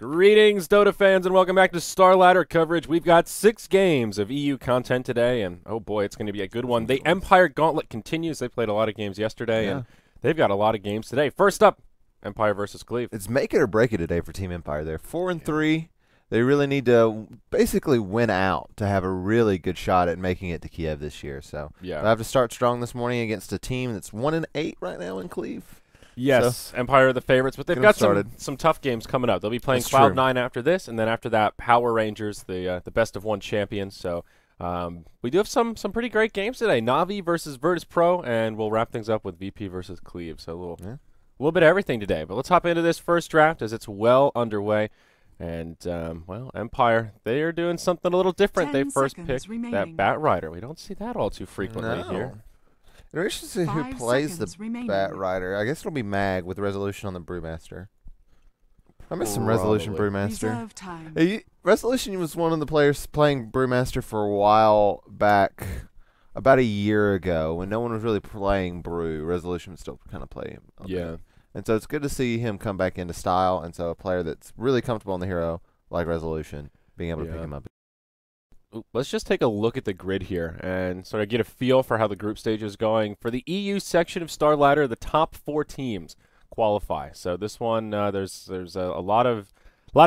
Greetings, Dota fans, and welcome back to Starladder coverage. We've got 6 games of EU content today, and oh boy, it's going to be a good one. The Empire Gauntlet continues. They played a lot of games yesterday, and they've got a lot of games today. First up, Empire versus Cleave. It's make it or break it today for Team Empire. They're 4-3. They really need to basically win out to have a really good shot at making it to Kiev this year. So they'll have to start strong this morning against a team that's 1-8 right now in Cleave. Yes, so, Empire are the favorites, but they've got some tough games coming up. They'll be playing Cloud9 after this, and then after that, Power Rangers, the best-of-1 champions. So we do have some pretty great games today. Na'Vi versus Virtus Pro, and we'll wrap things up with VP versus Cleave. So a little bit of everything today. But let's hop into this first draft as it's well underway. And, well, Empire, they are doing something a little different. They first picked that Bat Rider. We don't see that all too frequently here. Interesting to see who plays the Bat Rider. I guess it'll be Mag with Resolution on the Brewmaster. I missed some Resolution Brewmaster. Resolution was one of the players playing Brewmaster for a while back, about a year ago, when no one was really playing Brew. Resolution was still kind of playing. Yeah. And so it's good to see him come back into style, and so a player that's really comfortable on the hero, like Resolution, being able to pick him up. Let's just take a look at the grid here and sort of get a feel for how the group stage is going. For the EU section of Starladder, the top 4 teams qualify. So this one, there's a lot of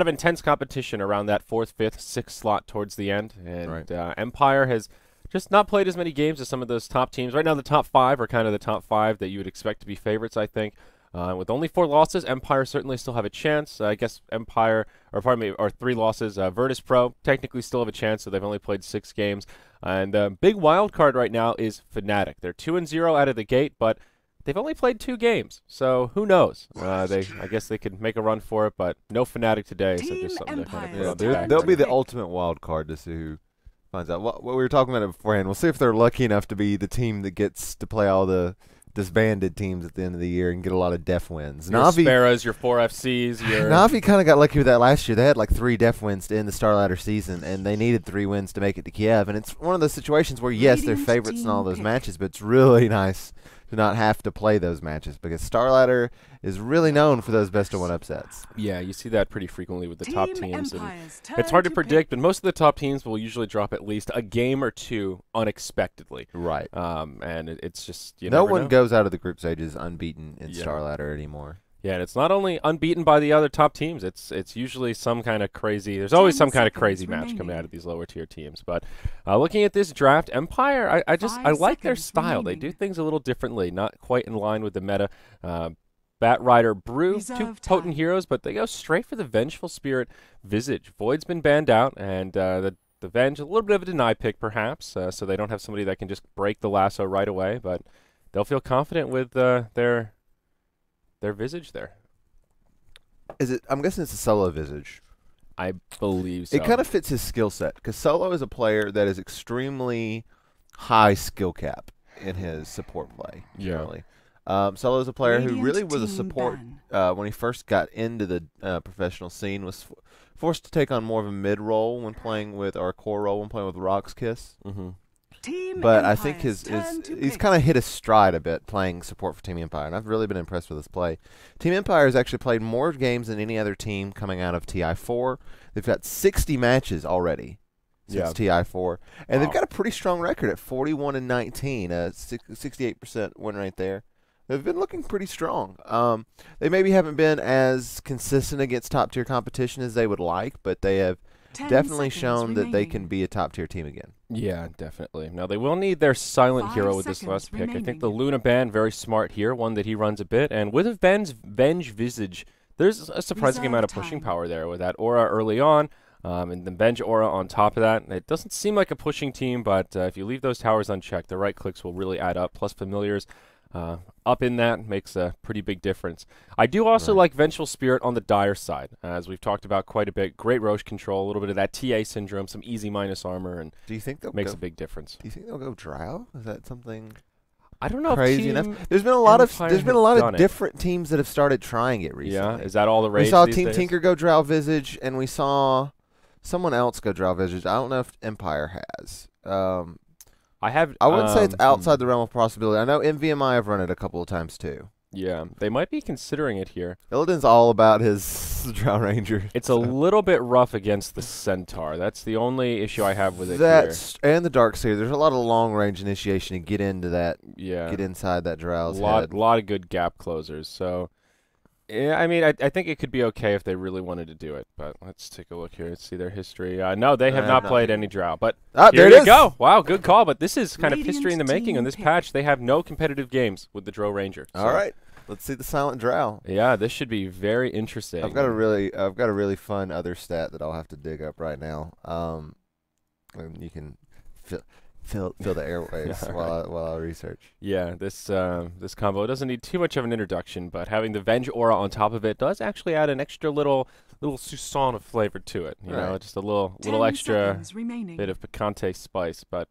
intense competition around that 4th, 5th, 6th slot towards the end. And Empire has just not played as many games as some of those top teams. Right now, the top 5 are kind of the top 5 that you would expect to be favorites, I think. With only 4 losses, Empire certainly still have a chance. I guess Empire, or pardon me, or 3 losses. Virtus Pro technically still have a chance, so they've only played 6 games. And the big wild card right now is Fnatic. They're 2-0 out of the gate, but they've only played 2 games, so who knows? I guess they could make a run for it, but no Fnatic today, so just something to kind of put on they'll be the ultimate wild card to see who finds out. What we were talking about it beforehand. We'll see if they're lucky enough to be the team that gets to play all the disbanded teams at the end of the year and get a lot of def wins. Your Sparrows, your 4FCs. Na'Vi kind of got lucky with that last year. They had like 3 def wins to end the Starladder season, and they needed 3 wins to make it to Kiev. And it's one of those situations where, yes, they're favorites in all those matches, but it's really nice to not have to play those matches because Starladder is really known for those best-of-1 upsets. Yeah, you see that pretty frequently with the top teams. And it's hard to predict, but most of the top teams will usually drop at least a game or 2 unexpectedly. Right. And it's just, no one goes out of the group stages unbeaten in Starladder anymore. Yeah, and it's not only unbeaten by the other top teams. It's usually some kind of crazy. There's always some kind of crazy match coming out of these lower tier teams. But looking at this draft, Empire, I like their style. They do things a little differently, not quite in line with the meta. Bat Rider, Brew, 2 potent heroes, but they go straight for the Vengeful Spirit Visage. Void's been banned out, and the Venge, a little bit of a deny pick perhaps, so they don't have somebody that can just break the lasso right away, but they'll feel confident with their Visage there. I'm guessing it's a solo Visage. I believe so. It kind of fits his skill set because Solo is a player that is extremely high skill cap in his support play. Generally. Solo is a player who really was a support when he first got into the professional scene. Was forced to take on more of a mid role when playing with, or a core role when playing with Rock's Kiss. But I think he's kind of hit his stride a bit playing support for Team Empire, and I've really been impressed with his play. Team Empire has actually played more games than any other team coming out of TI4. They've got 60 matches already since TI4, and they've got a pretty strong record at 41-19, a 68% win rate there. They've been looking pretty strong. They maybe haven't been as consistent against top-tier competition as they would like, but they have definitely shown that they can be a top-tier team again. Yeah, definitely. Now, they will need their silent hero with this last pick. I think the Luna Band, very smart here, one that he runs a bit. And with a Venge Visage, there's a surprising amount of pushing power there with that aura early on, and the Venge aura on top of that. It doesn't seem like a pushing team, but if you leave those towers unchecked, the right clicks will really add up, plus familiars. Up in that makes a pretty big difference. I do also like Vengeful Spirit on the Dire side, as we've talked about quite a bit. Great Roche control, a little bit of that TA syndrome, some easy minus armor, and do you think makes a big difference. Do you think they'll go Drow? Is that something I don't know crazy if enough? There's been a lot of different teams that have started trying it recently. Yeah, is that all the rage? We saw these Team days? Tinker go Drow Visage, and we saw someone else go Drow Visage. I don't know if Empire has. I wouldn't say it's outside the realm of possibility. I know MVMI have run it a couple of times too. Yeah, they might be considering it here. Illidan's all about his Drow Ranger. It's a little bit rough against the Centaur. That's the only issue I have with it And the Darkseer. There's a lot of long-range initiation to get into that. Yeah. Get inside that Drow's head. A lot of good gap closers. So, yeah, I mean, I think it could be okay if they really wanted to do it. But let's take a look here. Let's see their history. No, they have not played any Drow. But there you it is. Go. Wow, good call. But this is kind of history in the making on this patch. They have no competitive games with the Drow Ranger. So. All right. Let's see the Silent Drow. Yeah, this should be very interesting. I've got a really fun other stat that I'll have to dig up right now. And you can fill the airwaves while I research. Yeah, this combo doesn't need too much of an introduction, but having the Venge aura on top of it does actually add an extra little soupçon of flavor to it. You know, just a little extra bit of picante spice, but.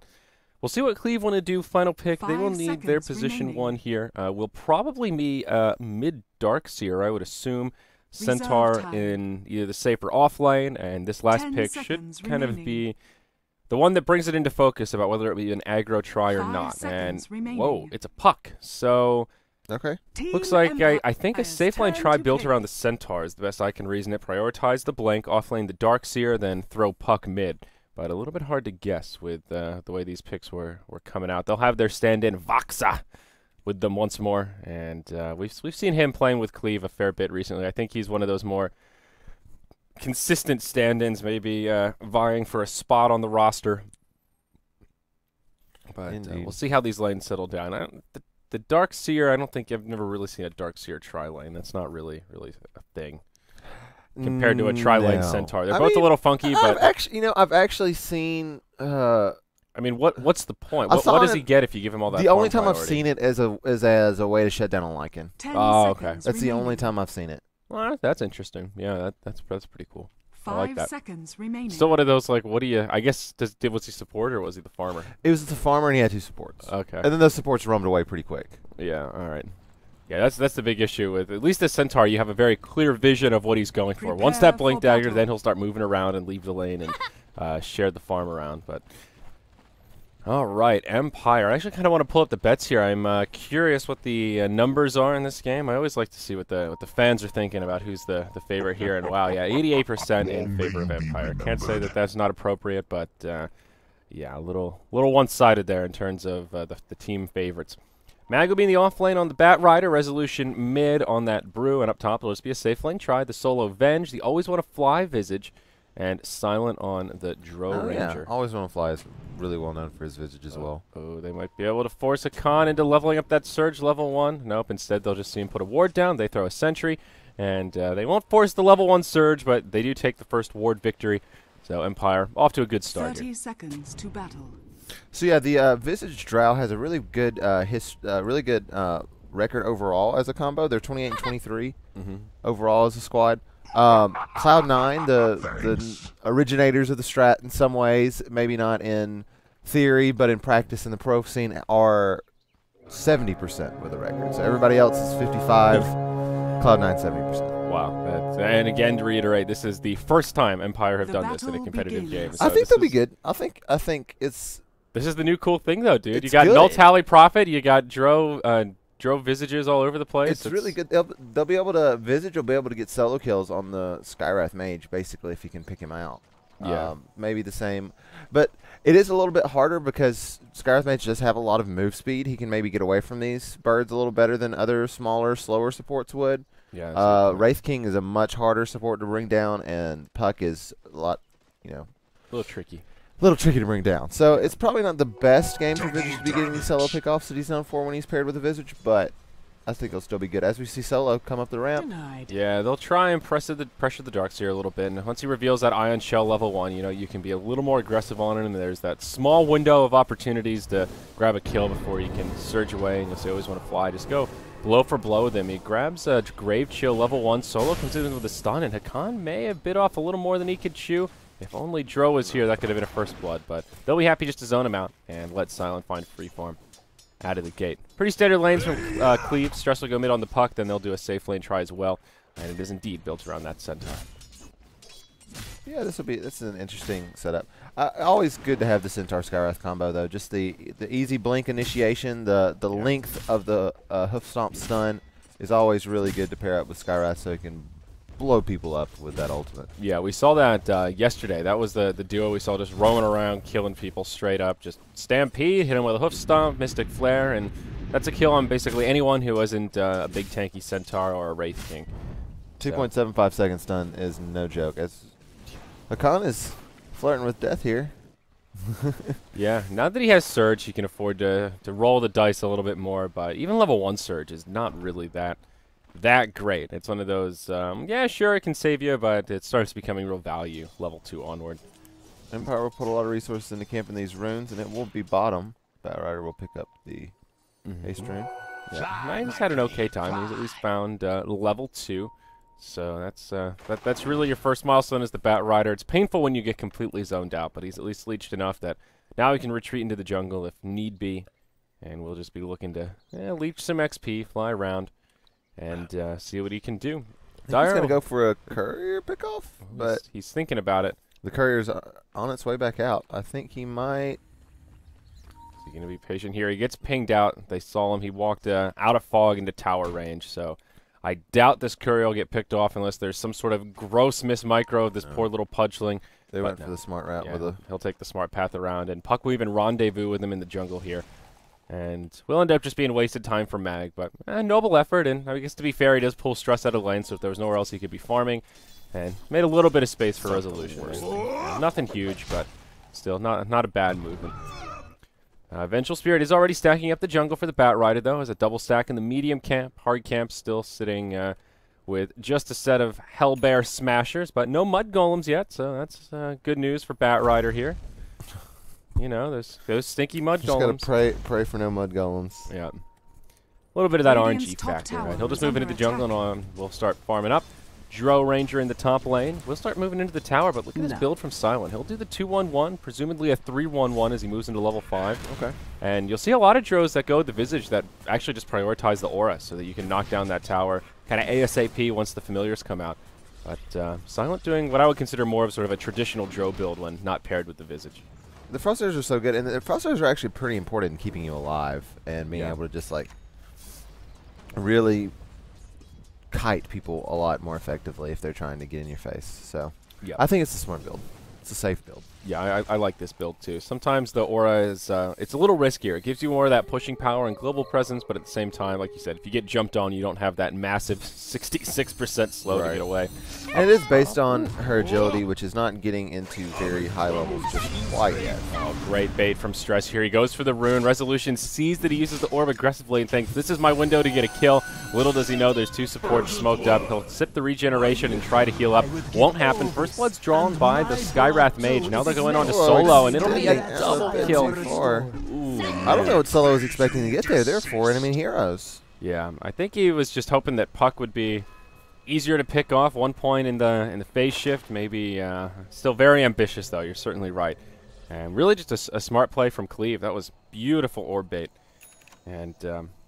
We'll see what Cleave want to do. Final pick. They will need their position one here. Will probably be mid Darkseer, I would assume. Centaur in either the safe or off lane, and this last pick should kind of be the one that brings it into focus about whether it be an aggro try or not. And whoa, it's a puck. So looks like I think a safe lane try built around the Centaur is the best I can reason it. Prioritize the Blank, off lane the Darkseer, then throw puck mid. But a little bit hard to guess with the way these picks were coming out. They'll have their stand-in Vaxa with them once more, and we've seen him playing with Cleave a fair bit recently. I think he's one of those more consistent stand-ins, maybe vying for a spot on the roster. But we'll see how these lanes settle down. The Darkseer, I don't think I've never really seen a Darkseer tri-lane. That's not really a thing. Compared to a tri-lane Centaur, they're both a little funky. But I've actually seen. I mean, what's the point? What does he get if you give him all that? The only time I've seen it is as a way to shut down a Lycan. Oh, okay. That's the only time I've seen it. Well, that's interesting. Yeah, that's pretty cool. 5 I like that. seconds remaining. Still one of those like, what do you? I guess was he support or was he the farmer? It was the farmer, and he had 2 supports. Okay. And then those supports roamed away pretty quick. Yeah. All right. Yeah, that's the big issue with at least the Centaur. You have a very clear vision of what he's going for. Once that Blink Dagger, then he'll start moving around and leave the lane and share the farm around. But all right, Empire. I actually kind of want to pull up the bets here. I'm curious what the numbers are in this game. I always like to see what the fans are thinking about who's the favorite here. And wow, yeah, 88% in favor of Empire. Can't say that that's not appropriate, but yeah, a little one-sided there in terms of the team favorites. Mag will be in the off lane on the Bat Rider, Resolution mid on that Brew, and up top will just be a safe lane try. The solo Venge, the Always Want to Fly Visage, and Silent on the Drow Ranger. Yeah. Always Want to Fly is really well known for his Visage as well. Oh, they might be able to force a con into leveling up that Surge level 1. Nope, instead they'll just see him put a ward down. They throw a Sentry, and they won't force the level 1 Surge, but they do take the first ward victory. So Empire off to a good start 30 here. seconds to battle. So yeah, the Visage Drow has a really good record overall as a combo. They're 28 and 23 overall as a squad. Cloud9, the originators of the strat in some ways, maybe not in theory, but in practice in the pro scene, are 70% with a record. So everybody else is 55. Cloud9 70%. Wow. And again, to reiterate, this is the first time Empire have done this in a competitive game. So I think they'll be good. I think it's. This is the new cool thing, though, dude. You got Null Tally Prophet. You got Drow Visages all over the place. It's really good. They'll be able to Visage will be able to get solo kills on the Skywrath Mage, basically, if you can pick him out. Yeah. Maybe the same. But it is a little bit harder because Skywrath Mage does have a lot of move speed. He can maybe get away from these birds a little better than other smaller, slower supports would. Yeah. Wraith King is a much harder support to bring down, and Puck is a lot, a little tricky. A little tricky to bring down. So it's probably not the best game for Visage to be getting these solo pickoffs that he's known for when he's paired with a Visage, but I think he'll still be good as we see Solo come up the ramp. Yeah, they'll try and pressure the Darkseer a little bit, and once he reveals that Ion Shell level 1, you can be a little more aggressive on it, and there's that small window of opportunities to grab a kill before you can surge away, and you'll say Always Want to Fly. Just go blow for blow with him. He grabs a Grave Chill level 1. Solo comes in with a stun, and Hakan may have bit off a little more than he could chew. If only Dro was here, that could have been a first blood, but they'll be happy just to zone him out and let Silent find free farm out of the gate. Pretty standard lanes from Cleave. Stress will go mid on the puck, then they'll do a safe lane try as well, and it is indeed built around that Centaur. Yeah, this is an interesting setup. Always good to have the Centaur Skywrath combo though. Just the easy blink initiation, the length of the hoof stomp stun, is always really good to pair up with Skywrath so he can blow people up with that ultimate. Yeah, we saw that yesterday. That was the duo we saw just roaming around, killing people straight up. Just Stampede, hit him with a Hoof Stomp, Mystic Flare, and that's a kill on basically anyone who wasn't a big tanky Centaur or a Wraith King. 2.75 second stun is no joke. As Hakan is flirting with death here. Yeah, now that he has Surge, he can afford to roll the dice a little bit more, but even level 1 Surge is not really that great. It's one of those, yeah, sure, it can save you, but it starts becoming real value level 2 onward. Empire will put a lot of resources into camping these runes, and it will be bottom. Batrider will pick up the haste rune. Yeah, he's had an okay time. He's at least found level 2. So that's really your first milestone as the Batrider. It's painful when you get completely zoned out, but he's at least leeched enough that now he can retreat into the jungle if need be. And we'll just be looking to leech some XP, fly around, and see what he can do. He's going to go for a courier pickoff, but he's thinking about it. The courier's on its way back out. I think he might... Is he going to be patient here? He gets pinged out. They saw him. He walked out of fog into tower range, so I doubt this courier will get picked off unless there's some sort of gross miss-micro of this poor little pudgeling. They went for the smart route. Yeah, he'll take the smart path around, and Puck will even rendezvous with him in the jungle here. And we'll end up just being wasted time for Mag, but noble effort, and I guess to be fair, he does pull stress out of lane, so if there was nowhere else he could be farming, and made a little bit of space for resolution. Nothing huge, but still not a bad movement. Vengeful Spirit is already stacking up the jungle for the Batrider, though, as a double stack in the medium camp. Hard camp still sitting with just a set of Hellbear Smashers, but no Mud Golems yet, so that's good news for Batrider here. You know, those stinky Mud Golems. Just gotta pray for no Mud Golems. Yeah. A little bit of that RNG factor, right? He'll just move into the jungle and we'll start farming up. Dro Ranger in the top lane. We'll start moving into the tower, but look at this build from Silent. He'll do the 2-1-1, presumably a 3-1-1 as he moves into level 5. Okay. And you'll see a lot of Dros that go with the Visage that actually just prioritize the aura so that you can knock down that tower kind of ASAP once the familiars come out. But Silent doing what I would consider more of sort of a traditional Dro build when not paired with the Visage. The Thrusters are so good, and the Thrusters are actually pretty important in keeping you alive and being able to just, like, really kite people a lot more effectively if they're trying to get in your face. So I think it's a smart build. It's a safe build. Yeah, I like this build too. Sometimes the aura is it's a little riskier. It gives you more of that pushing power and global presence, but at the same time, like you said, if you get jumped on, you don't have that massive 66% slow to get away. And it is based on her agility, which is not getting into very high levels just quite yet. Oh, great bait from Stress here. He goes for the rune. Resolution sees that he uses the orb aggressively and thinks, this is my window to get a kill. Little does he know there's 2 supports smoked up. He'll sip the regeneration and try to heal up. Won't happen. First blood's drawn by the Skywrath Mage. Now they're going on to solo, and it'll be a double kill. I don't know what Solo was expecting to get there. They're 4 enemy heroes. Yeah, I think he was just hoping that Puck would be easier to pick off. 1 point in the phase shift, maybe. Still very ambitious, though. You're certainly right. And really just a smart play from Cleave. That was beautiful orb bait. And,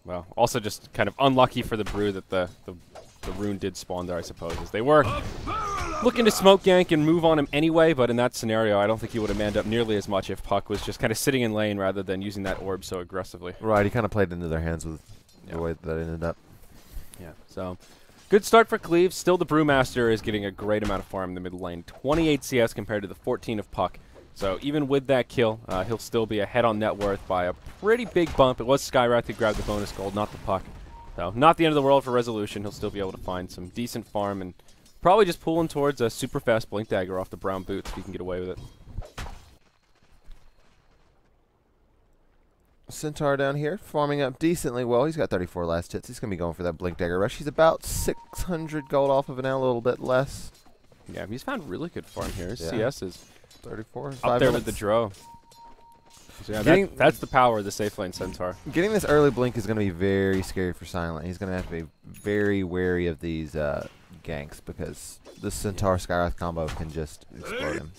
well, also just kind of unlucky for the Brew that the rune did spawn there, I suppose. As they were looking to smoke gank and move on him anyway, but in that scenario, I don't think he would have manned up nearly as much if Puck was just kind of sitting in lane rather than using that orb so aggressively. Right, he kind of played into their hands with the way that ended up. Yeah, so good start for Cleave. Still, the Brewmaster is getting a great amount of farm in the mid lane. 28 CS compared to the 14 of Puck. So even with that kill, he'll still be ahead on net worth by a pretty big bump. It was Skywrath who grabbed the bonus gold, not the Puck. So not the end of the world for Resolution. He'll still be able to find some decent farm and probably just pulling towards a super fast Blink Dagger off the brown boots if he can get away with it. Centaur down here, farming up decently well. He's got 34 last hits. He's going to be going for that Blink Dagger rush. He's about 600 gold off of it now, a little bit less. Yeah, he's found really good farm here. His CS is 34. Up there with the Dro. So yeah, that's the power of the safe lane Centaur. Getting this early blink is going to be very scary for Silent. He's going to have to be very wary of these ganks because the Centaur Skywrath combo can just explode him.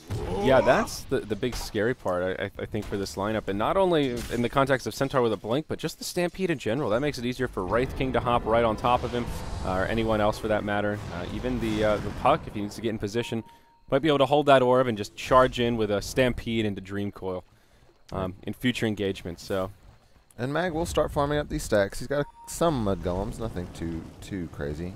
Yeah, that's the big scary part, I think, for this lineup. And not only in the context of Centaur with a blink, but just the Stampede in general. That makes it easier for Wraith King to hop right on top of him, or anyone else for that matter. Even the Puck, if he needs to get in position, might be able to hold that orb and just charge in with a Stampede into Dream Coil. In future engagements, so And Mag will start farming up these stacks. He's got some mud golems, nothing too crazy.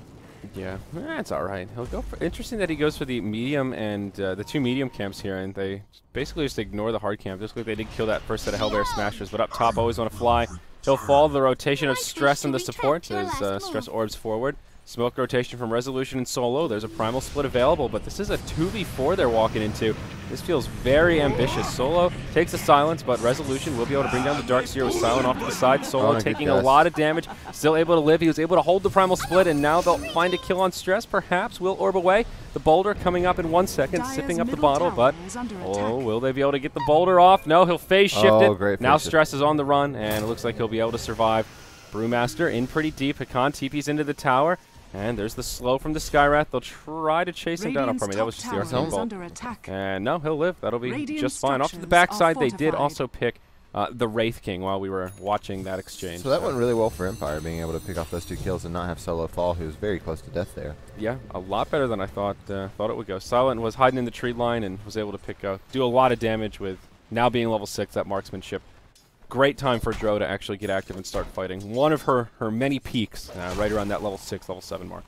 Yeah, that's all right. He'll go for. Interesting that he goes for the medium and the 2 medium camps here, and they basically just ignore the hard camp. Just like they did kill that first set of Hellbear Smashers, but up top always want to fly. He'll follow the rotation of Stress and the support as Stress orbs forward. Smoke rotation from Resolution and Solo. There's a Primal Split available, but this is a 2v4 they're walking into. This feels very ambitious. Solo takes a silence, but Resolution will be able to bring down the Darkseer with Silent off to the side. Solo taking a lot of damage, still able to live. He was able to hold the Primal Split, and now they'll find a kill on Stress. Perhaps will orb away. The Boulder coming up in 1 second, sipping up the bottle, but will they be able to get the Boulder off? No, he'll phase shift it. Great now Stress is on the run, and it looks like he'll be able to survive. Brewmaster in pretty deep. Hakan TP's into the tower. And there's the slow from the Skywrath. They'll try to chase him down. Oh, pardon me, that was just the Arcane Bolt. And no, he'll live. That'll be just fine. Off to the backside, they did also pick the Wraith King while we were watching that exchange. So that went really well for Empire, being able to pick off those 2 kills and not have Solo fall, who was very close to death there. Yeah, a lot better than I thought it would go. Silent was hiding in the tree line and was able to do a lot of damage with now being level 6, that marksmanship. Great time for Dro to actually get active and start fighting. One of her many peaks right around that level 6, level 7 mark.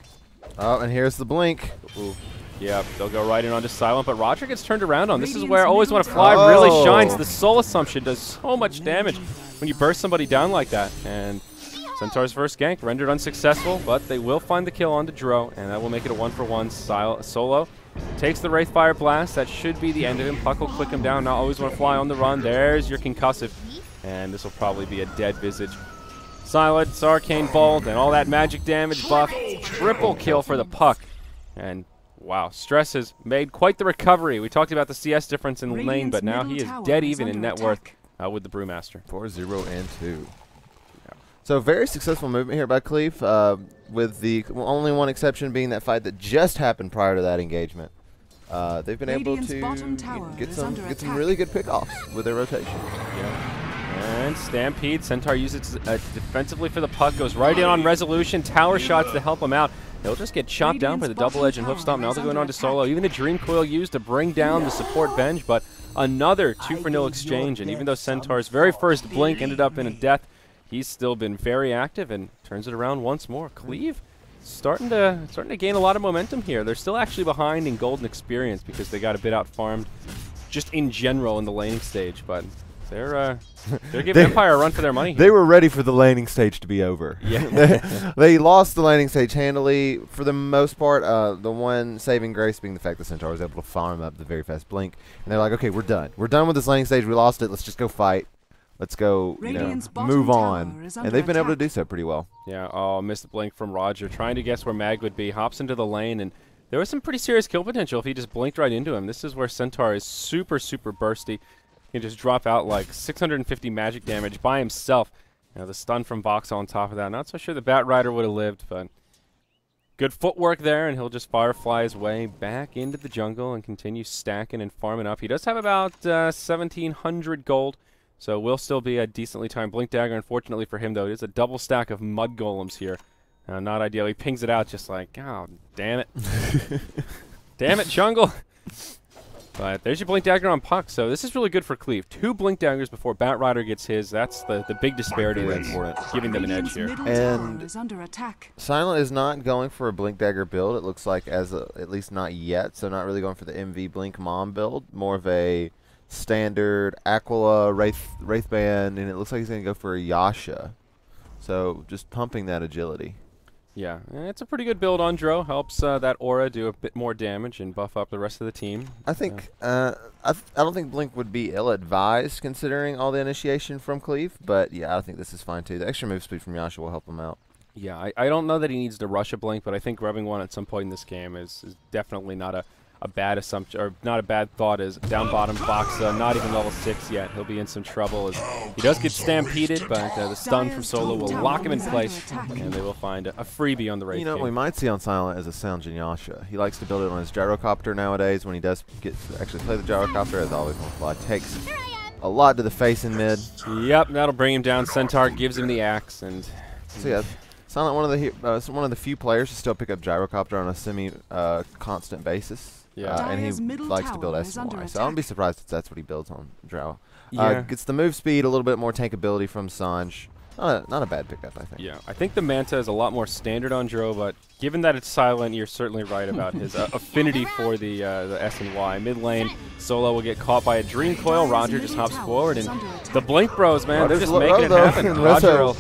Oh, and here's the blink. Ooh. Yeah, they'll go right in onto Silent, but Roger gets turned around on. This is where Always Want to Fly really shines. The Soul Assumption does so much damage when you burst somebody down like that. And Centaur's first gank rendered unsuccessful, but they will find the kill onto Dro, and that will make it a 1-for-1. Solo takes the Wraithfire Blast. That should be the end of him. Puck will click him down. Now Always Want to Fly on the run. There's your concussive. And this will probably be a dead Visage. Silence, Arcane Bolt, and all that magic damage buff. Triple kill for the Puck. And wow, Stress has made quite the recovery. We talked about the CS difference in lane, but now he is dead even in net worth with the Brewmaster. 4-0 and 2. Yeah. So very successful movement here by Cleave, with the only one exception being that fight that just happened prior to that engagement. They've been able to get some really good pickoffs with their rotation. Yeah. And Stampede, Centaur uses it defensively for the Puck, goes right in on Resolution, tower shots to help him out. He'll just get chopped down by the double edge and hoof stomp. Now they're going on to Solo. Even the Dream Coil used to bring down the support Venge, but another 2-for-0 exchange. And even though Centaur's very first blink ended up in a death, he's still been very active and turns it around once more. Cleave starting to gain a lot of momentum here. They're still actually behind in golden experience because they got a bit out farmed just in general in the laning stage, but they're giving Empire a run for their money here. They were ready for the laning stage to be over. Yeah. They lost the laning stage handily for the most part. The one saving grace being the fact that Centaur was able to farm up the very fast blink. And they're like, okay, we're done. We're done with this laning stage. We lost it. Let's just go fight. Let's go, move on. And they've been able to do so pretty well. Yeah, oh, missed the blink from Roger. Trying to guess where Mag would be. Hops into the lane, and there was some pretty serious kill potential if he just blinked right into him. This is where Centaur is super, super bursty. He can just drop out like 650 magic damage by himself. The stun from Vox on top of that. Not so sure the Bat Rider would have lived, but good footwork there, and he'll just Firefly his way back into the jungle and continue stacking and farming up. He does have about 1,700 gold, so will still be a decently timed Blink Dagger. Unfortunately for him, though, it is a double stack of Mud Golems here. Not ideal. He pings it out just like, oh, damn it. Damn it, jungle. But there's your Blink Dagger on Puck, so this is really good for Cleave. 2 Blink Daggers before Bat Rider gets his. That's the big disparity that's giving them an edge here. And Silent is not going for a Blink Dagger build, it looks like, at least not yet. So not really going for the MV Blink Mom build. More of a standard Aquila, Wraithband, and it looks like he's going to go for a Yasha. So just pumping that agility. Yeah, it's a pretty good build on Dro. Helps that aura do a bit more damage and buff up the rest of the team. I think I don't think Blink would be ill-advised considering all the initiation from Cleave, but yeah, I think this is fine too. The extra move speed from Yasha will help him out. Yeah, I don't know that he needs to rush a Blink, but I think grabbing one at some point in this game is definitely not a bad assumption, or not a bad thought. Is down bottom Fox, not even level 6 yet. He'll be in some trouble as he does get stampeded, but the stun from Solo will lock him in place, and they will find a freebie on the Wraith King. We might see on Silent as a Sound Yasha. He likes to build it on his gyrocopter nowadays. When he does get to actually play the gyrocopter, as Always Want to Fly, takes a lot to the face in mid. Yep, that'll bring him down. Centaur gives him the axe, and so yeah, Silent one of the few players to still pick up gyrocopter on a semi constant basis. Yeah. And he likes to build SNY. So I wouldn't be surprised if that's what he builds on Drow. Yeah. Gets the move speed, a little bit more tankability from Sanj. Not a bad pickup, I think. Yeah, I think the Manta is a lot more standard on Dro, but given that it's silent, you're certainly right about his affinity for the S and Y. Mid lane, Solo will get caught by a Dream Coil. Roger just hops forward, and the Blink Bros, man, they're just making it happen. Roger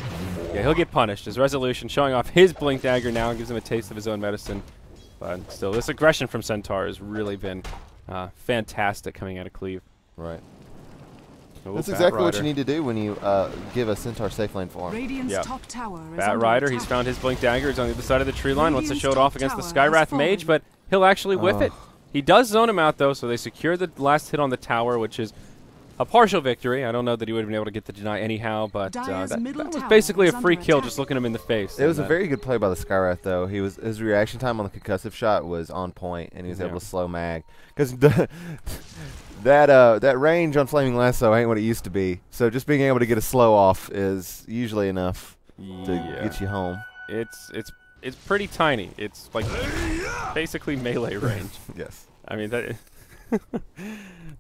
he'll get punished. His resolution showing off his Blink Dagger now gives him a taste of his own medicine. But still, this aggression from Centaur has really been fantastic coming out of Cleave. Right. Ooh, That's exactly what you need to do when you give a Centaur safe lane for him. Yeah. Bat Rider, he's found his Blink Dagger. He's on the other side of the tree line. Wants to show it off against the Skywrath Mage, but he'll actually whiff it. He does zone him out, though, so they secure the last hit on the tower, which is a partial victory. I don't know that he would have been able to get the deny anyhow, but that was basically a free kill just looking him in the face. It was a very good play by the Skywrath, though. His reaction time on the concussive shot was on point, and he was able to slow mag. Because that range on Flaming Lasso ain't what it used to be. So just being able to get a slow off is usually enough to get you home. It's pretty tiny. It's like basically melee range. Yes. I mean that.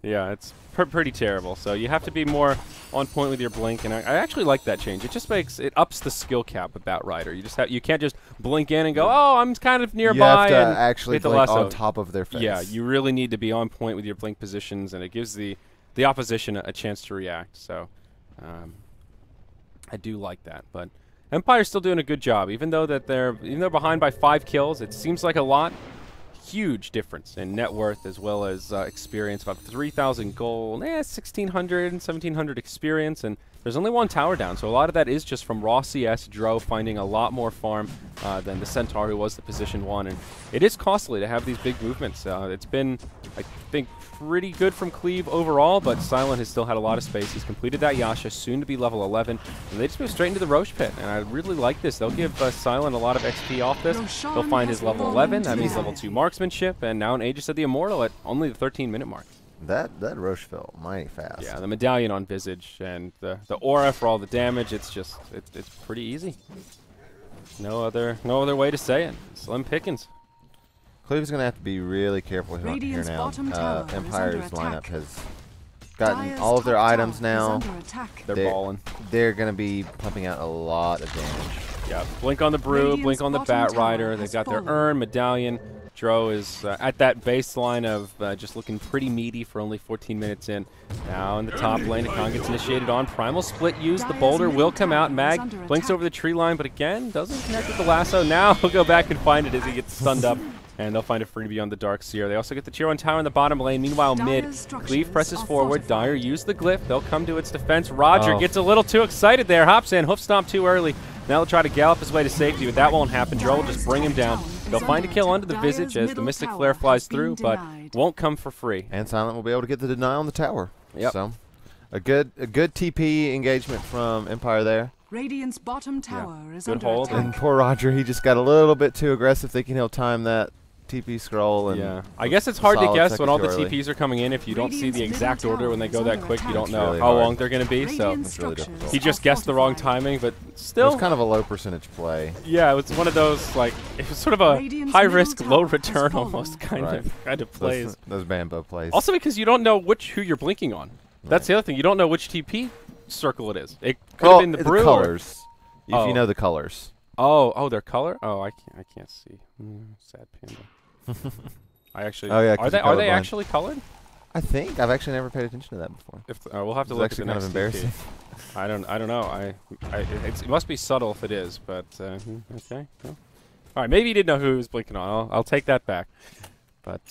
Yeah, it's pretty terrible. So you have to be more on point with your blink, and I actually like that change. It just ups the skill cap with Bat Rider. You can't just blink in and go, oh, I'm kind of nearby. You have to and actually blink on top of their face. Yeah, you really need to be on point with your blink positions, and it gives the opposition a chance to react. So I do like that, but Empire's still doing a good job, even though they're behind by 5 kills. It seems like a lot. Huge difference in net worth as well as experience. About 3,000 gold, 1,600 and 1,700 experience, and there's only 1 tower down, so a lot of that is just from raw CS. Dro finding a lot more farm than the Centaur, who was the position 1, and it is costly to have these big movements. It's been, I think, pretty good from Cleave overall, but Silent has still had a lot of space. He's completed that Yasha, soon to be level 11, and they just move straight into the Roche Pit, and I really like this. They'll give Silent a lot of XP off this. They'll find his level 11, that means level 2 marksmanship, and now an Aegis of the Immortal at only the 13-minute mark. That Roche fell mighty fast. Yeah, the medallion on Visage and the aura for all the damage. It's pretty easy. No other way to say it. Slim pickings. Cleave's going to have to be really careful here now. Empire's lineup has gotten all of their items now. They're balling. They're going to be pumping out a lot of damage. Yeah, blink on the Brew, blink on the Bat Rider. They've got their Urn, medallion. Dro is at that baseline of just looking pretty meaty for only 14 minutes in. Now in the top lane, Khan gets initiated on. Primal Split used. The boulder will come out. Mag blinks over the tree line, but again, doesn't connect with the lasso. Now he'll go back and find it as he gets stunned up. And they'll find a freebie on the Dark Seer. They also get the Tier 1 tower in the bottom lane. Meanwhile, mid, Cleave presses forward. Dire use the glyph. They'll come to its defense. Roger gets a little too excited there. Hops in, hoof stomp too early. Now he'll try to gallop his way to safety, but that won't happen. Dro will just bring him down. They'll find a kill under the Visage as the Mystic Flare flies through, but won't come for free. And Silent will be able to get the deny on the tower. Yep. So a good TP engagement from Empire there. Radiant's bottom tower is under hold. attack. And poor Roger, he just got a little bit too aggressive, thinking he'll time that TP scroll. And I guess it's hard to guess when all the TPs are coming in. If you don't see the exact order when they go that quick, you don't know really how hard. long they're going to be. So It's really difficult. he just guessed the wrong timing, but It still. was kind of a low percentage play. Yeah, it was one of those, like, it was sort of a high-risk, low-return almost kind of plays. Those Bambo plays. Also because you don't know who you're blinking on. That's the other thing. You don't know which TP circle it is. It could have been the Brew. Colors. If you know the colors. Oh, their color? Oh, I can't see. Sad panda. I actually. Are they actually colored? I think I've actually never paid attention to that before. We'll have to look at the next kind of embarrassing. I don't know. It must be subtle if it is, but okay. Well. All right, maybe you did know who he was blinking on. I'll take that back. But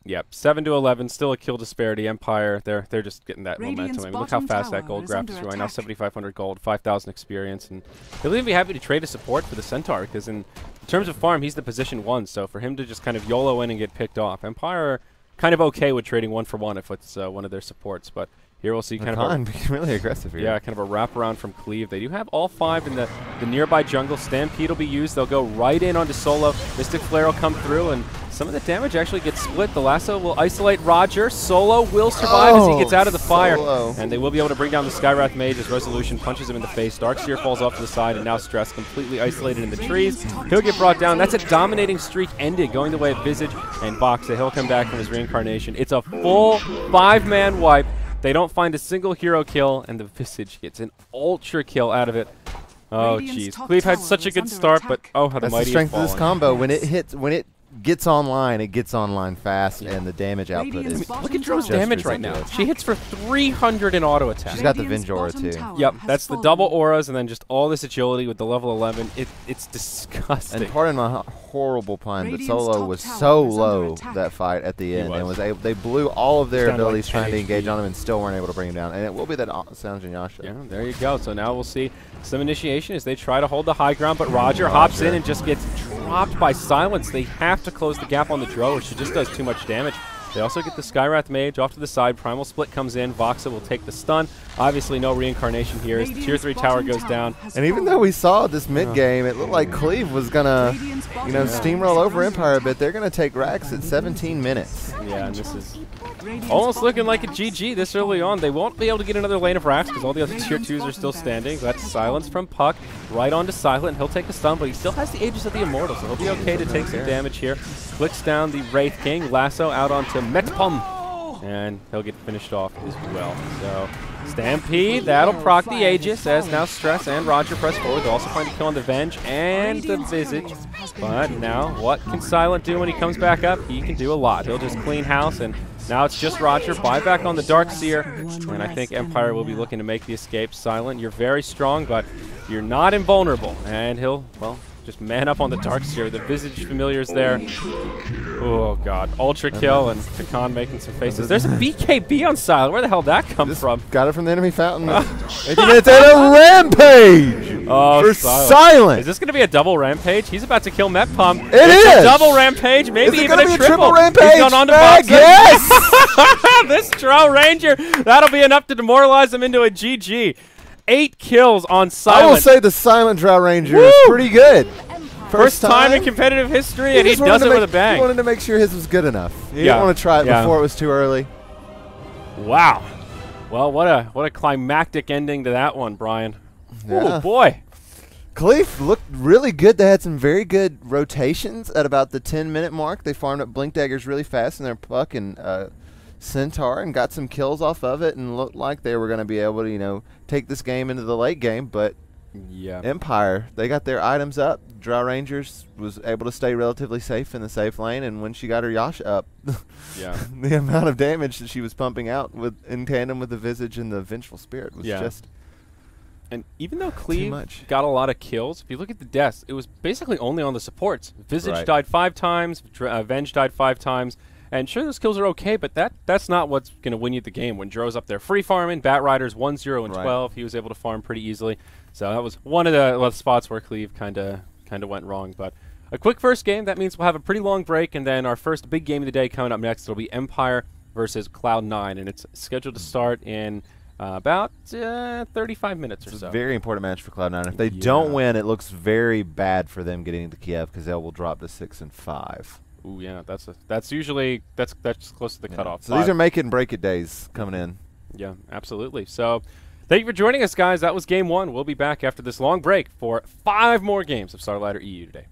yeah, 7-11, still a kill disparity. Empire, they're just getting that momentum. I mean, look how fast that gold graph is going. Now 7,500 gold, 5,000 experience, and they'll even be happy to trade a support for the Centaur because in terms of farm, he's the position 1. So for him to just kind of YOLO in and get picked off, Empire are kind of okay with trading 1 for 1 if it's one of their supports. But Here we'll see kind of being really aggressive here. Yeah, kind of a wraparound from Cleave. They do have all 5 in the nearby jungle. Stampede will be used. They'll go right in onto Solo. Mystic Flare will come through, and some of the damage actually gets split. The lasso will isolate Roger. Solo will survive as he gets out of the fire. And they will be able to bring down the Skywrath Mage as Resolution punches him in the face. Darkseer falls off to the side, and now Stress completely isolated in the trees. He'll get brought down. That's a dominating streak ended, going the way of Visage and Voxa. He'll come back from his reincarnation. It's a full 5-man wipe. They don't find a single hero kill, and the Visage gets an ultra kill out of it. Oh, jeez. Cleave had such a good start, but oh, how the mighty strength of this combo. When it gets online fast, and the damage output is. Look at Dro's damage right now. She hits for 300 in auto attack. She's got the Venge aura too. Yep, that's the double auras, and then just all this agility with the level 11. It's disgusting. And pardon my horrible pun, but Solo was so low that fight at the end, and they blew all of their abilities trying to engage on him, and still weren't able to bring him down. And it will be that Sanjin Yasha. Yeah, there you go. So now we'll see some initiation as they try to hold the high ground, but Roger hops in and just gets dropped by Silence. They have to close the gap on the Dro, or she just does too much damage. They also get the Skywrath Mage off to the side. Primal Split comes in. Voxa will take the stun. Obviously, no reincarnation here as the Tier 3 tower goes down. And even though we saw this mid-game, it looked like Cleave was going to, steamroll over Empire a bit. They're going to take Rax at 17 minutes. Yeah, and this is almost looking like a GG this early on. They won't be able to get another lane of Rax because all the other Tier 2s are still standing. That's Silence from Puck. Right onto Silent. He'll take a stun, but he still has the Aegis of the Immortal, so he'll be okay to take some damage here. Flicks down the Wraith King. Lasso out onto Metpom. And he'll get finished off as well. So Stampede, that'll proc the Aegis as now Stress and Roger press forward. They'll also find a kill on the Venge and the Visage. But now, what can Silent do when he comes back up? He can do a lot. He'll just clean house, and now it's just Roger. Buyback on the Darkseer, and I think Empire will be looking to make the escape. Silent, you're very strong, but you're not invulnerable. And he'll, well, just man up on the Darkseer. The Visage Familiar's there. Oh, God. Ultra kill, and Khan making some faces. There's a BKB on Silent. Where the hell did that come from? Got it from the enemy fountain. 80 minutes and a rampage for Silent. Is this going to be a double rampage? He's about to kill Metpom. It is a double rampage, maybe even a triple rampage. He's gone on to Voxa. Yes! This Drow Ranger, that'll be enough to demoralize him into a GG. 8 kills on Silent. I will say the Silent Drow Ranger is pretty good. First time in competitive history, and he does it with a bang. He wanted to make sure his was good enough. He didn't want to try it before it was too early. Wow. Well, what a climactic ending to that one, Brian. Yeah. Oh, boy. Cleave looked really good. They had some very good rotations at about the 10-minute mark. They farmed up Blink Daggers really fast in their Puck and Centaur and got some kills off of it, and looked like they were going to be able to, take this game into the late game. But yeah, Empire, they got their items up. Drow Rangers was able to stay relatively safe in the safe lane, and when she got her Yasha up, the amount of damage that she was pumping out in tandem with the Visage and the Vengeful Spirit was just. And even though Cleave got a lot of kills, if you look at the deaths, it was basically only on the supports. Visage died 5 times, Venge died 5 times. And sure, those kills are okay, but that's not what's going to win you the game. When Dro's up there free farming, Bat Riders 1-0 and 12, he was able to farm pretty easily. So that was one of the spots where Cleave kind of went wrong. But a quick first game, that means we'll have a pretty long break, and then our first big game of the day coming up next, it'll be Empire versus Cloud9, and it's scheduled to start in about 35 minutes or so. It's a very important match for Cloud9. If they don't win, it looks very bad for them getting to Kiev, because they will drop to 6-5. Ooh, yeah, that's usually that's close to the cutoff. So these are make it and break it days coming in. Yeah, absolutely. So thank you for joining us, guys. That was game 1. We'll be back after this long break for 5 more games of Starladder EU today.